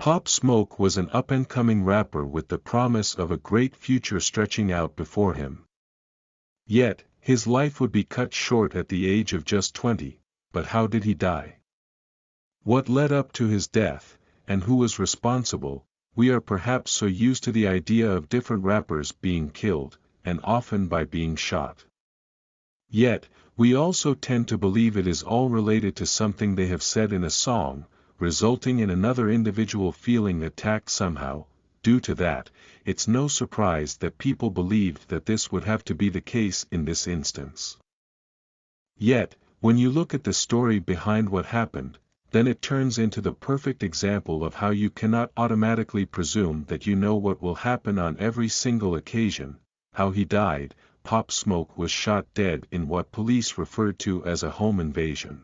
Pop Smoke was an up-and-coming rapper with the promise of a great future stretching out before him. Yet, his life would be cut short at the age of just 20, but how did he die? What led up to his death, and who was responsible? We are perhaps so used to the idea of different rappers being killed, and often by being shot. Yet, we also tend to believe it is all related to something they have said in a song, resulting in another individual feeling attacked somehow. Due to that, it's no surprise that people believed that this would have to be the case in this instance. Yet, when you look at the story behind what happened, then it turns into the perfect example of how you cannot automatically presume that you know what will happen on every single occasion. How he died. Pop Smoke was shot dead in what police referred to as a home invasion.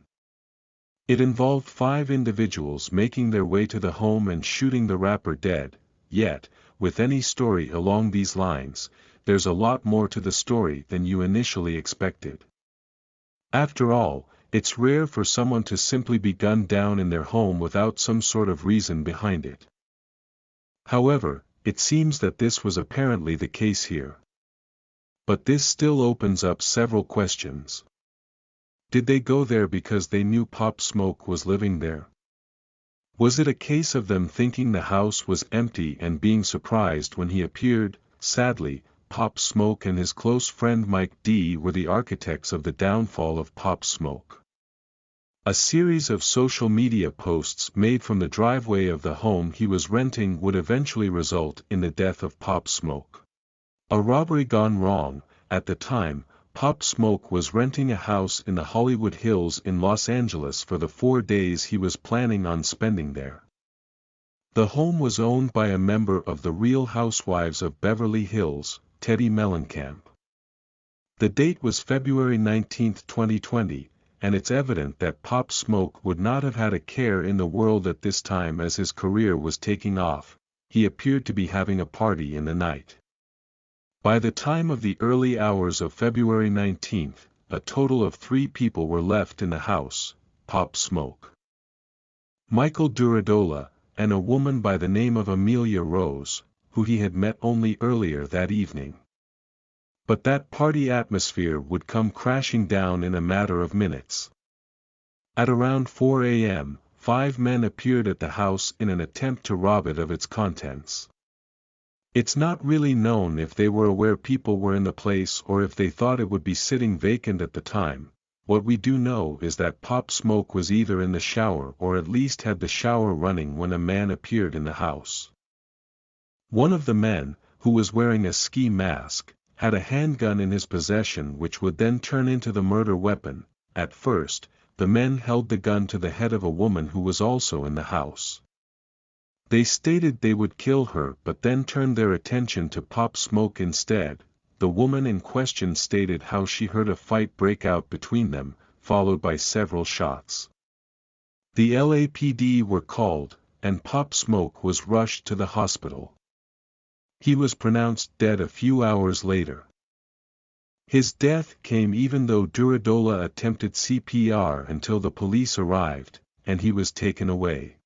It involved 5 individuals making their way to the home and shooting the rapper dead. Yet, with any story along these lines, there's a lot more to the story than you initially expected. After all, it's rare for someone to simply be gunned down in their home without some sort of reason behind it. However, it seems that this was apparently the case here. But this still opens up several questions. Did they go there because they knew Pop Smoke was living there? Was it a case of them thinking the house was empty and being surprised when he appeared? Sadly, Pop Smoke and his close friend Mike D were the architects of the downfall of Pop Smoke. A series of social media posts made from the driveway of the home he was renting would eventually result in the death of Pop Smoke. A robbery gone wrong. At the time, Pop Smoke was renting a house in the Hollywood Hills in Los Angeles for the 4 days he was planning on spending there. The home was owned by a member of the Real Housewives of Beverly Hills, Teddy Mellencamp. The date was February 19, 2020, and it's evident that Pop Smoke would not have had a care in the world at this time as his career was taking off. He appeared to be having a party in the night. By the time of the early hours of February 19, a total of 3 people were left in the house: Pop Smoke, Michael Duradola, and a woman by the name of Amelia Rose, who he had met only earlier that evening. But that party atmosphere would come crashing down in a matter of minutes. At around 4 a.m., 5 men appeared at the house in an attempt to rob it of its contents. It's not really known if they were aware people were in the place or if they thought it would be sitting vacant at the time. What we do know is that Pop Smoke was either in the shower or at least had the shower running when a man appeared in the house. One of the men, who was wearing a ski mask, had a handgun in his possession which would then turn into the murder weapon. At first, the men held the gun to the head of a woman who was also in the house. They stated they would kill her but then turned their attention to Pop Smoke instead. The woman in question stated how she heard a fight break out between them, followed by several shots. The LAPD were called, and Pop Smoke was rushed to the hospital. He was pronounced dead a few hours later. His death came even though Duradola attempted CPR until the police arrived, and he was taken away.